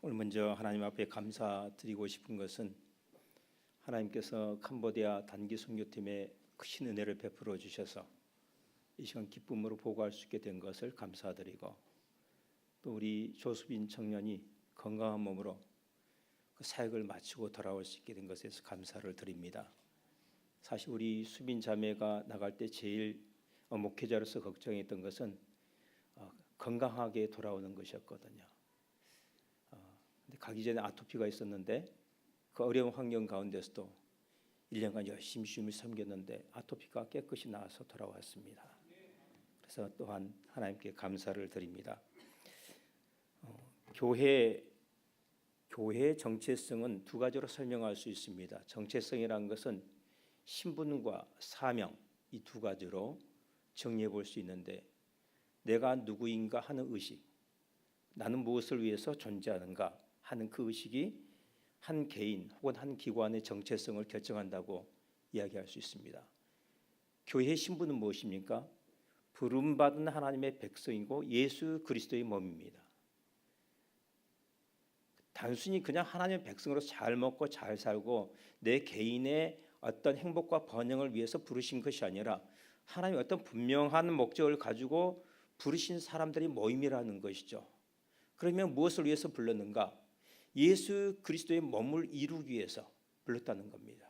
오늘 먼저 하나님 앞에 감사드리고 싶은 것은 하나님께서 캄보디아 단기 선교팀에 크신 은혜를 베풀어 주셔서 이 시간 기쁨으로 보고할 수 있게 된 것을 감사드리고, 또 우리 조수빈 청년이 건강한 몸으로 그 사역을 마치고 돌아올 수 있게 된 것에서 감사를 드립니다. 사실 우리 수빈 자매가 나갈 때 제일 목회자로서 걱정했던 것은 건강하게 돌아오는 것이었거든요. 근데 가기 전에 아토피가 있었는데 그 어려운 환경 가운데서도 1년간 열심히 주님을 섬겼는데 아토피가 깨끗이 나아서 돌아왔습니다. 그래서 또한 하나님께 감사를 드립니다. 교회의 정체성은 두 가지로 설명할 수 있습니다. 정체성이라는 것은 신분과 사명, 이 두 가지로 정리해 볼 수 있는데, 내가 누구인가 하는 의식, 나는 무엇을 위해서 존재하는가 하는 그 의식이 한 개인 혹은 한 기관의 정체성을 결정한다고 이야기할 수 있습니다. 교회의 신분은 무엇입니까? 부름받은 하나님의 백성이고 예수 그리스도의 몸입니다. 단순히 그냥 하나님의 백성으로 잘 먹고 잘 살고 내 개인의 어떤 행복과 번영을 위해서 부르신 것이 아니라 하나님의 어떤 분명한 목적을 가지고 부르신 사람들의 모임이라는 것이죠. 그러면 무엇을 위해서 불렀는가? 예수 그리스도의 몸을 이루기 위해서 불렀다는 겁니다.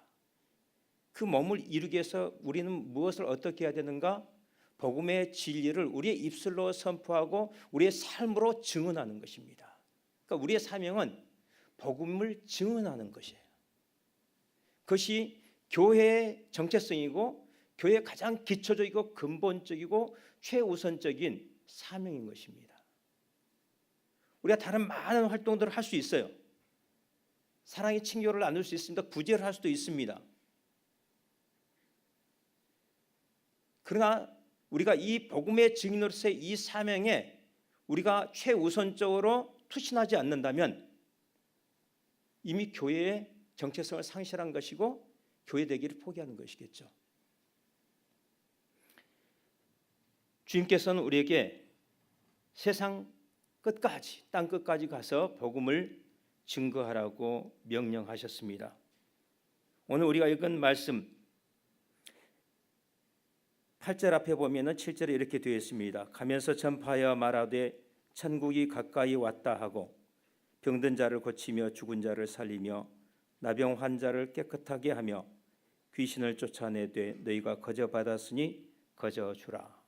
그 몸을 이루기 위해서 우리는 무엇을 어떻게 해야 되는가? 복음의 진리를 우리의 입술로 선포하고 우리의 삶으로 증언하는 것입니다. 그러니까 우리의 사명은 복음을 증언하는 것이에요. 그것이 교회의 정체성이고 교회의 가장 기초적이고 근본적이고 최우선적인 사명인 것입니다. 우리가 다른 많은 활동들을 할 수 있어요. 사랑의 친교를 나눌 수 있습니다. 구제를 할 수도 있습니다. 그러나 우리가 이 복음의 증인으로서의 이 사명에 우리가 최우선적으로 투신하지 않는다면 이미 교회의 정체성을 상실한 것이고 교회 되기를 포기하는 것이겠죠. 주님께서는 우리에게 세상 끝까지, 땅 끝까지 가서 복음을 증거하라고 명령하셨습니다. 오늘 우리가 읽은 말씀 8절 앞에 보면은 7절에 이렇게 되어 있습니다. 가면서 전파하여 말하되 천국이 가까이 왔다 하고 병든 자를 고치며 죽은 자를 살리며 나병 환자를 깨끗하게 하며 귀신을 쫓아내되 너희가 거저 받았으니 거저 주라.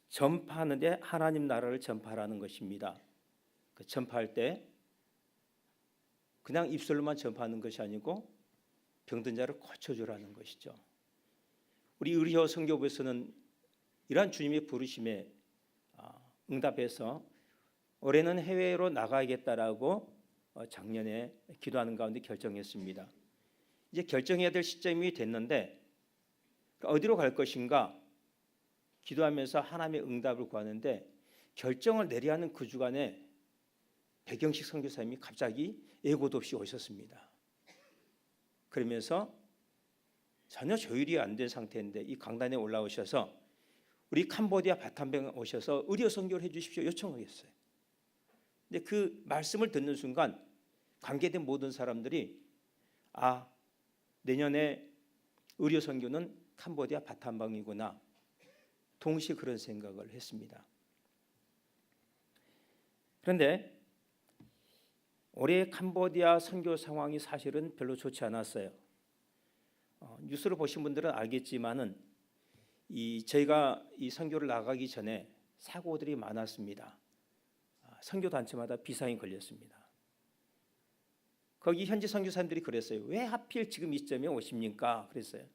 전파하는데 하나님 나라를 전파하라는 것입니다. 그 전파할 때 그냥 입술로만 전파하는 것이 아니고 병든 자를 고쳐주라는 것이죠. 우리 의리호 선교부에서는 이러한 주님의 부르심에 응답해서 올해는 해외로 나가야겠다라고 작년에 기도하는 가운데 결정했습니다. 이제 결정해야 될 시점이 됐는데 어디로 갈 것인가 기도하면서 하나님의 응답을 구하는데 결정을 내려야 하는 그 주간에 백영식 선교사님이 갑자기 예고도 없이 오셨습니다. 그러면서 전혀 조율이 안 된 상태인데 이 강단에 올라오셔서 우리 캄보디아 바탐병 오셔서 의료 선교를 해 주십시오 요청하겠어요. 근데 그 말씀을 듣는 순간 관계된 모든 사람들이 내년에 의료 선교는 캄보디아 바탐방이구나, 동시에 그런 생각을 했습니다. 그런데 올해 캄보디아 선교 상황이 사실은 별로 좋지 않았어요. 뉴스를 보신 분들은 알겠지만은 저희가 이 선교를 나가기 전에 사고들이 많았습니다. 선교 단체마다 비상이 걸렸습니다. 거기 현지 선교사님들이 그랬어요. 왜 하필 지금 이 시점에 오십니까? 그랬어요.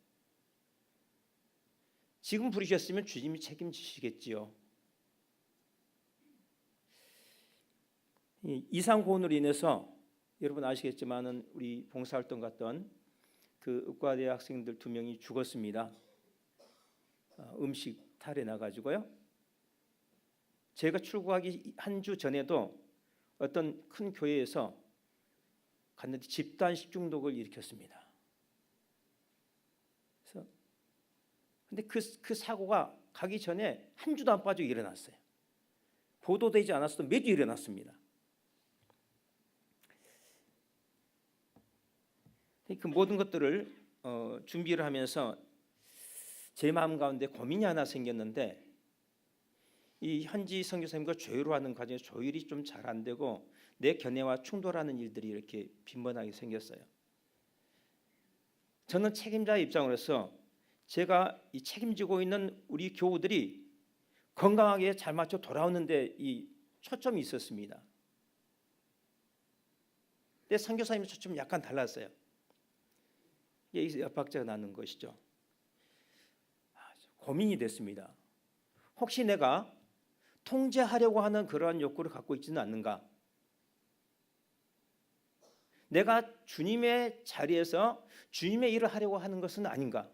지금 부르셨으면 주님이 책임지시겠지요. 이상고온으로 인해서 여러분 아시겠지만은 우리 봉사활동 갔던 그 의과대 학생들 2명이 죽었습니다. 음식 탈에 나가지고요. 제가 출국하기 한 주 전에도 어떤 큰 교회에서 갔는데 집단 식중독을 일으켰습니다. 그래서 근데 그 사고가 가기 전에 한 주도 안 빠지고 일어났어요. 보도되지 않았어도 매주 일어났습니다. 그 모든 것들을 준비를 하면서 제 마음 가운데 고민이 하나 생겼는데, 이 현지 선교사님과 조율하는 과정에서 조율이 좀 잘 안 되고 내 견해와 충돌하는 일들이 이렇게 빈번하게 생겼어요. 저는 책임자의 입장으로서 제가 이 책임지고 있는 우리 교우들이 건강하게 잘 맞춰 돌아오는데 이 초점이 있었습니다. 근데 선교사님의 초점이 약간 달랐어요. 이게 엇박자가 나는 것이죠. 고민이 됐습니다. 혹시 내가 통제하려고 하는 그러한 욕구를 갖고 있지는 않는가? 내가 주님의 자리에서 주님의 일을 하려고 하는 것은 아닌가?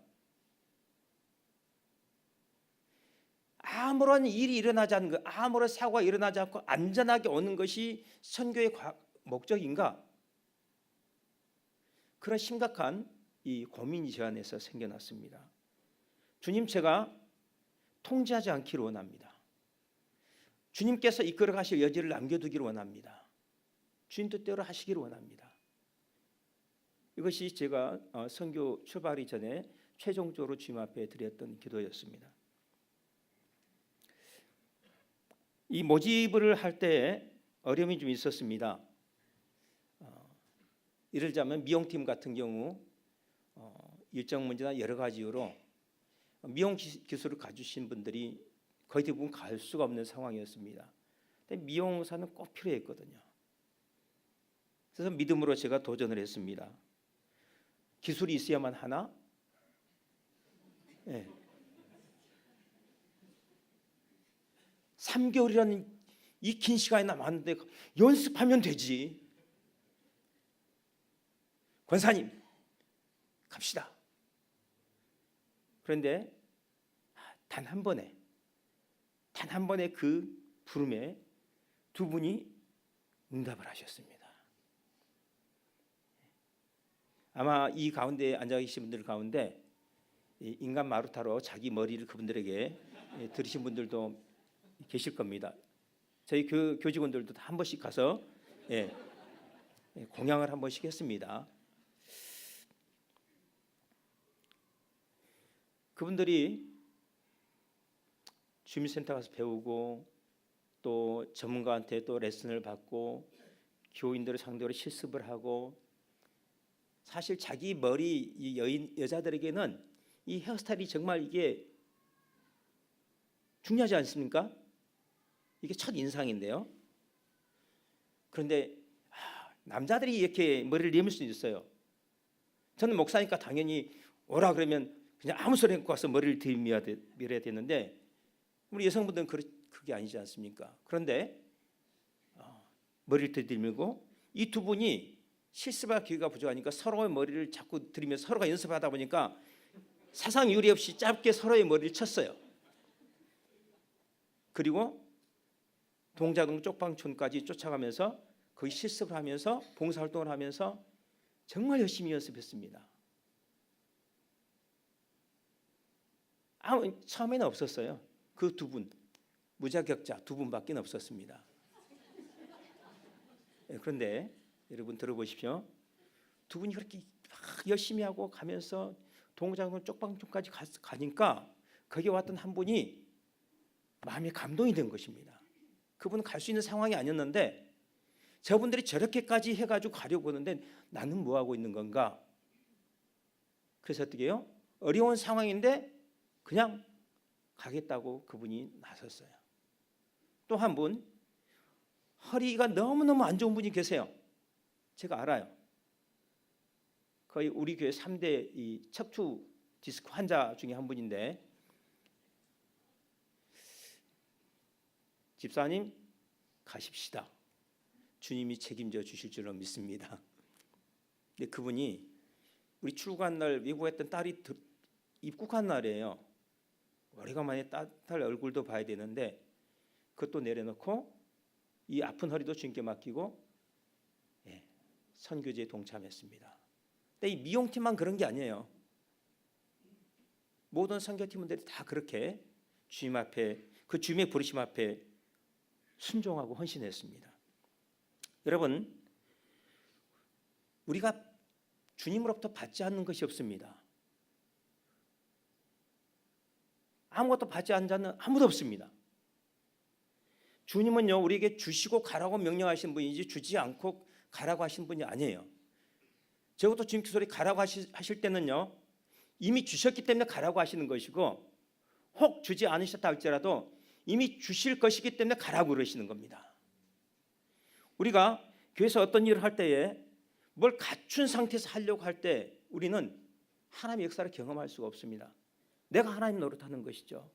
아무런 일이 일어나지 않는 것, 아무런 사고가 일어나지 않고 안전하게 오는 것이 선교의 목적인가? 그런 심각한 이 고민이 제 안에서 생겨났습니다. 주님, 제가 통제하지 않기를 원합니다. 주님께서 이끌어 가실 여지를 남겨두기를 원합니다. 주님 뜻대로 하시기를 원합니다. 이것이 제가 선교 출발하기 전에 최종적으로 주님 앞에 드렸던 기도였습니다. 이 모집을 할 때 어려움이 좀 있었습니다. 예를 들자면 미용팀 같은 경우 일정 문제나 여러 가지 이유로 미용 기술을 가지신 분들이 거의 대부분 갈 수가 없는 상황이었습니다. 근데 미용사는 꼭 필요했거든요. 그래서 믿음으로 제가 도전을 했습니다. 기술이 있어야만 하나? 네. 3개월이라는 이 긴 시간이 남았는데 연습하면 되지. 권사님, 갑시다. 그런데 단 한 번에 그 부름에 두 분이 응답을 하셨습니다. 아마 이 가운데 앉아 계신 분들 가운데 인간 마루타로 자기 머리를 그분들에게 들으신 분들도 계실 겁니다. 저희 교직원들도 한 번씩 가서 공양을 한 번씩 했습니다. 그분들이 주민센터 가서 배우고 또 전문가한테 또 레슨을 받고 교인들을 상대로 실습을 하고, 사실 자기 머리 이 여자들에게는 이 헤어스타일이 정말 이게 중요하지 않습니까? 이게 첫 인상인데요. 그런데 남자들이 이렇게 머리를 내밀 수 있어요. 저는 목사니까 당연히 오라 그러면 그냥 아무 소리 갖고 와서 머리를 들밀어야 되는데, 우리 여성분들은 그게 아니지 않습니까? 그런데 머리를 들밀고 이 두 분이 실습할 기회가 부족하니까 서로의 머리를 자꾸 들이면서 서로가 연습하다 보니까 사상 유례 없이 짧게 서로의 머리를 쳤어요. 그리고 동자동 쪽방촌까지 쫓아가면서 거기 실습을 하면서 봉사활동을 하면서 정말 열심히 연습했습니다. 처음에는 없었어요. 그 두 분, 무자격자 두 분밖에 없었습니다. 그런데 여러분 들어보십시오. 두 분이 그렇게 열심히 하고 가면서 동자동 쪽방촌까지 가니까 거기 왔던 한 분이 마음이 감동이 된 것입니다. 그분은 갈 수 있는 상황이 아니었는데 저분들이 저렇게까지 해가지고 가려고 하는데 나는 뭐 하고 있는 건가? 그래서 어떻게 해요? 어려운 상황인데 그냥 가겠다고 그분이 나섰어요. 또 한 분, 허리가 너무너무 안 좋은 분이 계세요. 제가 알아요. 거의 우리 교회 3대 이 척추 디스크 환자 중에 한 분인데, 집사님 가십시다. 주님이 책임져 주실 줄로 믿습니다. 근데 그분이 우리 출국한 날 외국했던 딸이 입국한 날이에요. 오래간만에 딸 얼굴도 봐야 되는데 그것도 내려놓고 이 아픈 허리도 주님께 맡기고 선교제에 동참했습니다. 근데 이 미용팀만 그런 게 아니에요. 모든 선교팀원들이 다 그렇게 주님 앞에, 그 주님의 부르심 앞에 순종하고 헌신했습니다. 여러분, 우리가 주님으로부터 받지 않는 것이 없습니다. 아무것도 받지 않는 자는 아무도 없습니다. 주님은요, 우리에게 주시고 가라고 명령하신 분이지 주지 않고 가라고 하신 분이 아니에요. 적어도 주님께서 가라고 하실 때는요, 이미 주셨기 때문에 가라고 하시는 것이고, 혹 주지 않으셨다 할지라도 이미 주실 것이기 때문에 가라고 그러시는 겁니다. 우리가 교회에서 어떤 일을 할 때에 뭘 갖춘 상태에서 하려고 할 때 우리는 하나님의 역사를 경험할 수가 없습니다. 내가 하나님 노릇하는 것이죠.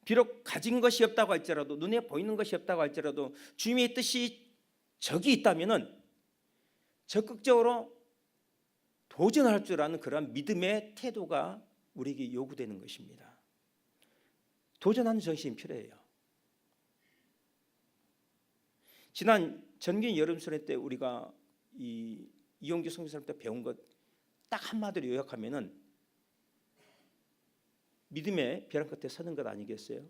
비록 가진 것이 없다고 할지라도, 눈에 보이는 것이 없다고 할지라도 주님의 뜻이 저기 있다면은 적극적으로 도전할 줄 아는 그런 믿음의 태도가 우리에게 요구되는 것입니다. 도전하는 정신이 필요해요. 지난 전기 여름 수련 때 우리가 이용규 선교사님 때 배운 것 딱 한마디로 요약하면은 믿음의 벼랑 끝에 서는 것 아니겠어요?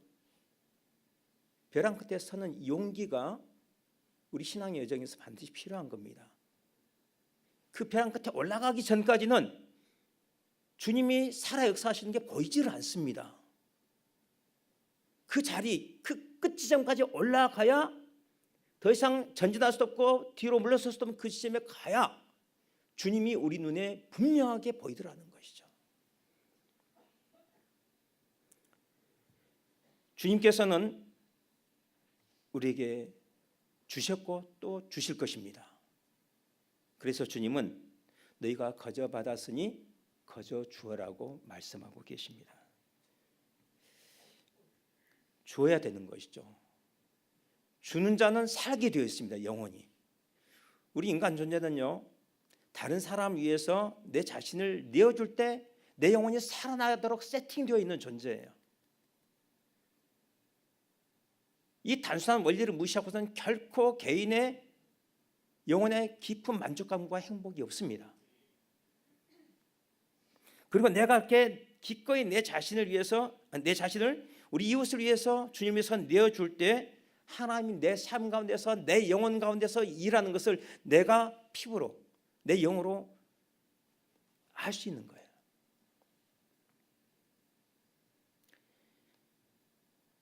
벼랑 끝에 서는 용기가 우리 신앙의 여정에서 반드시 필요한 겁니다. 그 벼랑 끝에 올라가기 전까지는 주님이 살아 역사하시는 게 보이지를 않습니다. 그 자리, 그 끝 지점까지 올라가야 더 이상 전진할 수도 없고 뒤로 물러설 수도 없는 그 지점에 가야 주님이 우리 눈에 분명하게 보이더라는 것이죠. 주님께서는 우리에게 주셨고 또 주실 것입니다. 그래서 주님은 너희가 거저 받았으니 거저 주어라고 말씀하고 계십니다. 주어야 되는 것이죠. 주는 자는 살게 되어 있습니다. 영원히. 우리 인간 존재는요, 다른 사람 위해서 내 자신을 내어줄 때 내 영혼이 살아나도록 세팅되어 있는 존재예요. 이 단순한 원리를 무시하고서는 결코 개인의 영혼의 깊은 만족감과 행복이 없습니다. 그리고 내가 이렇게 기꺼이 내 자신을 위해서, 내 자신을 우리 이웃을 위해서 주님 위해서 내어줄 때 하나님이 내 삶 가운데서, 내 영혼 가운데서 일하는 것을 내가 피부로, 내 영으로 알 수 있는 거예요.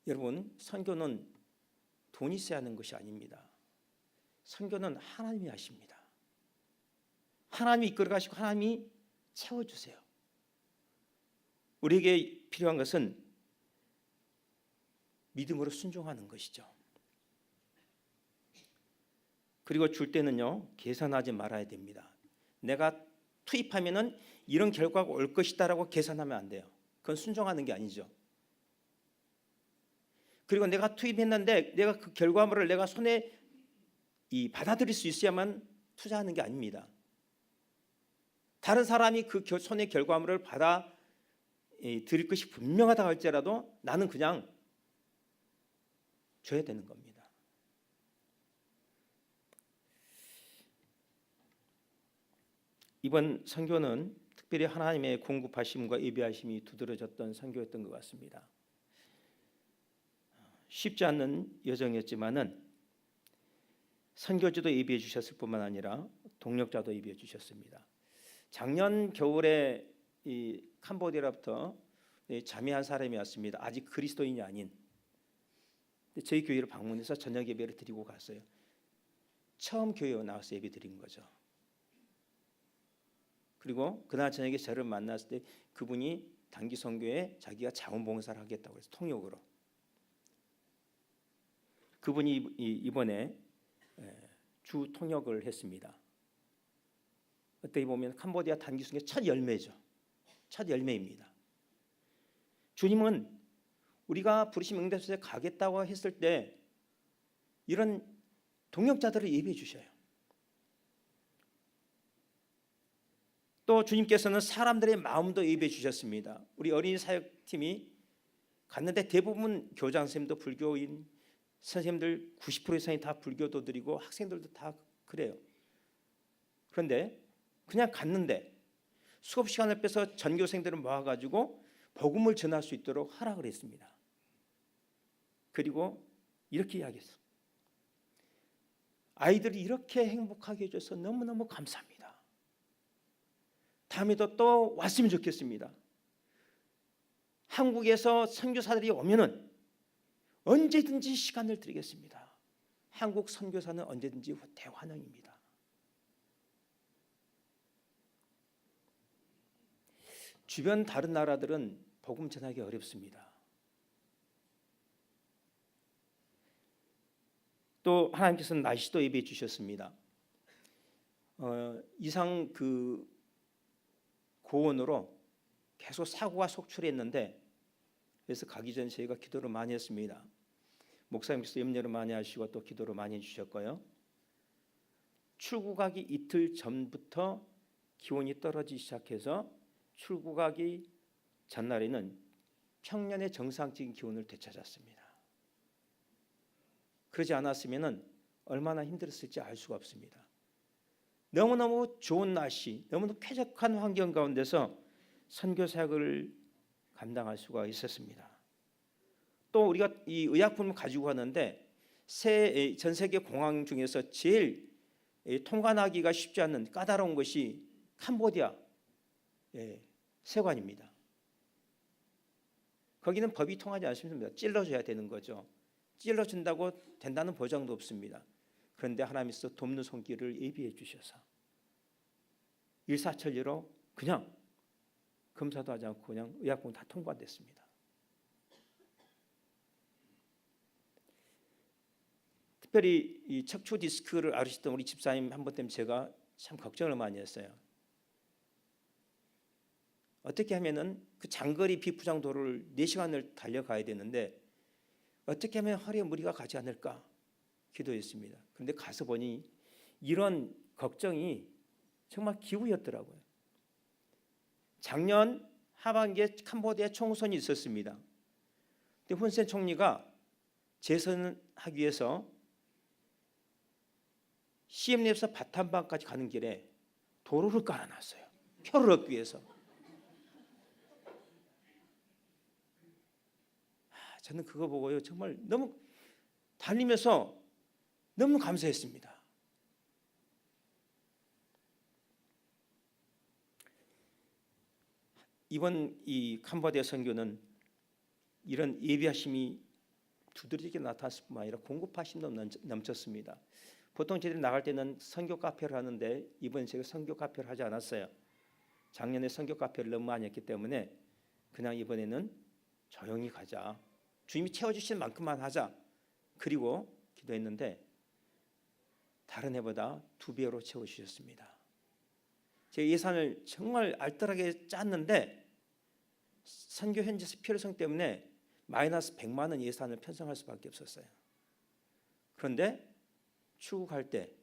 여러분, 선교는 돈이 있어야 하는 것이 아닙니다. 선교는 하나님이 하십니다. 하나님이 이끌어 가시고 하나님이 채워주세요. 우리에게 필요한 것은 믿음으로 순종하는 것이죠. 그리고 줄 때는요, 계산하지 말아야 됩니다. 내가 투입하면은 이런 결과가 올 것이다라고 계산하면 안 돼요. 그건 순종하는 게 아니죠. 그리고 내가 투입했는데 내가 그 결과물을 내가 손에 받아들일 수 있어야만 투자하는 게 아닙니다. 다른 사람이 그 손의 결과물을 받아들일 것이 분명하다 할지라도 나는 그냥 줘야 되는 겁니다. 이번 선교는 특별히 하나님의 공급하심과 예비하심이 두드러졌던 선교였던 것 같습니다. 쉽지 않는 여정이었지만은 선교지도 예비해 주셨을 뿐만 아니라 동력자도 예비해 주셨습니다. 작년 겨울에 이 캄보디아로부터 자매 한 사람이 왔습니다. 아직 그리스도인이 아닌. 저희 교회를 방문해서 저녁 예배를 드리고 갔어요. 처음 교회에 나와서 예배 드린 거죠. 그리고 그날 저녁에 저를 만났을 때 그분이 단기 선교에 자기가 자원봉사를 하겠다고 해서 통역으로. 그분이 이번에 주 통역을 했습니다. 어떻게 보면 캄보디아 단기 선교의 첫 열매죠. 첫 열매입니다. 주님은 우리가 부르심 응답소에 가겠다고 했을 때 이런 동역자들을 예비해 주셔요. 또 주님께서는 사람들의 마음도 예비해 주셨습니다. 우리 어린이 사역팀이 갔는데 대부분 교장 선생님도 불교인, 선생님들 90% 이상이 다 불교도들이고 학생들도 다 그래요. 그런데 그냥 갔는데 수업 시간을 빼서 전교생들을 모아가지고 복음을 전할 수 있도록 허락을 했습니다. 그리고 이렇게 이야기했어. 아이들이 이렇게 행복하게 해줘서 너무너무 감사합니다. 다음에도 또 왔으면 좋겠습니다. 한국에서 선교사들이 오면은 언제든지 시간을 드리겠습니다. 한국 선교사는 언제든지 대환영입니다. 주변 다른 나라들은 복음 전하기 어렵습니다. 또 하나님께서는 날씨도 예비해 주셨습니다. 이상 그 고온으로 계속 사고가 속출했는데, 그래서 가기 전 저희가 기도를 많이 했습니다. 목사님께서 염려를 많이 하시고 또 기도를 많이 해주셨고요. 출국하기 이틀 전부터 기온이 떨어지기 시작해서 출국하기 전날에는 평년의 정상적인 기온을 되찾았습니다. 그러지 않았으면 얼마나 힘들었을지 알 수가 없습니다. 너무너무 좋은 날씨, 너무너무 쾌적한 환경 가운데서 선교 사역을 감당할 수가 있었습니다. 또 우리가 이 의약품을 가지고 가는데 전 세계 공항 중에서 제일 통관하기가 쉽지 않는 까다로운 것이 캄보디아 세관입니다. 거기는 법이 통하지 않습니다. 찔러줘야 되는 거죠. 찔러준다고 된다는 보장도 없습니다. 그런데 하나님께서 돕는 손길을 예비해 주셔서 일사천리로 그냥 검사도 하지 않고 그냥 의약품 다 통과됐습니다. 특별히 이 척추 디스크를 앓으셨던 우리 집사님 한 번 때문에 제가 참 걱정을 많이 했어요. 어떻게 하면은 그 장거리 비포장 도로를 4시간을 달려가야 되는데 어떻게 하면 허리에 무리가 가지 않을까 기도했습니다. 그런데 가서 보니 이런 걱정이 정말 기우였더라고요. 작년 하반기에 캄보디아 총선이 있었습니다. 근데 훈센 총리가 재선하기 위해서 시엠리에서 바탄방까지 가는 길에 도로를 깔아놨어요. 표를 얻기 위해서. 저는 그거 보고요 정말 너무 달리면서 너무 감사했습니다. 이번 이 캄보디아 선교는 이런 예비하심이 두드러지게 나타났을 뿐만 아니라 공급하심도 넘쳤습니다. 보통 저희들이 나갈 때는 선교 카페를 하는데 이번 제가 선교 카페를 하지 않았어요. 작년에 선교 카페를 너무 많이 했기 때문에 그냥 이번에는 조용히 가자. 주님이 채워주신 만큼만 하자. 그리고 기도했는데 다른 해보다 2배로 채워주셨습니다. 제 예산을 정말 알뜰하게 짰는데 선교 현지에서 필요성 때문에 마이너스 100만 원 예산을 편성할 수밖에 없었어요. 그런데 출국할 때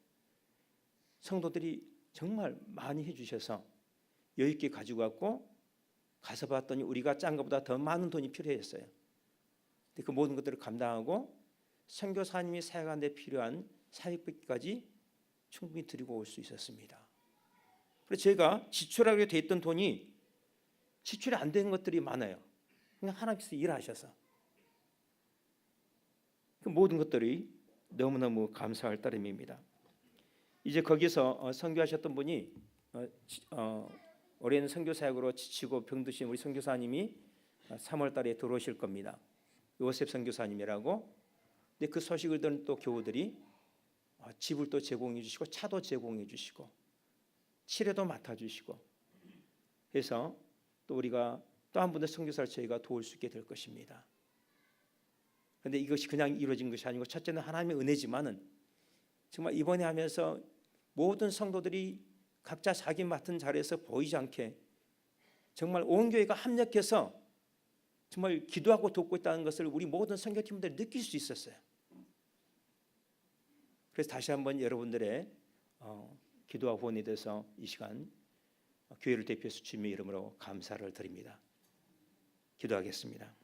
성도들이 정말 많이 해주셔서 여유 있게 가지고 갔고 가서 봤더니 우리가 짠 것보다 더 많은 돈이 필요했어요. 근데 그 모든 것들을 감당하고 선교사님이 사역하는 데 필요한 사역비까지 충분히 드리고 올 수 있었습니다. 그래서 제가 지출하게 돼 있던 돈이 지출이 안 되는 것들이 많아요. 그냥 하나님께서 일하셔서 그 모든 것들이 너무너무 감사할 따름입니다. 이제 거기서 선교하셨던 분이 올해는 선교 사역으로 지치고 병드신 우리 선교사님이 3월 달에 들어오실 겁니다. 요셉 선교사님이라고. 근데 그 소식을 듣는 또 교우들이 집을 또 제공해 주시고 차도 제공해 주시고 치료도 맡아 주시고 해서 또 우리가 또 한 분의 선교사를 저희가 도울 수 있게 될 것입니다. 그런데 이것이 그냥 이루어진 것이 아니고 첫째는 하나님의 은혜지만은 정말 이번에 하면서 모든 성도들이 각자 자기 맡은 자리에서 보이지 않게 정말 온 교회가 합력해서 정말 기도하고 돕고 있다는 것을 우리 모든 선교팀들이 느낄 수 있었어요. 그래서 다시 한번 여러분들의 기도와 후원에 대해서 이 시간 교회를 대표해서 주님의 이름으로 감사를 드립니다. 기도하겠습니다.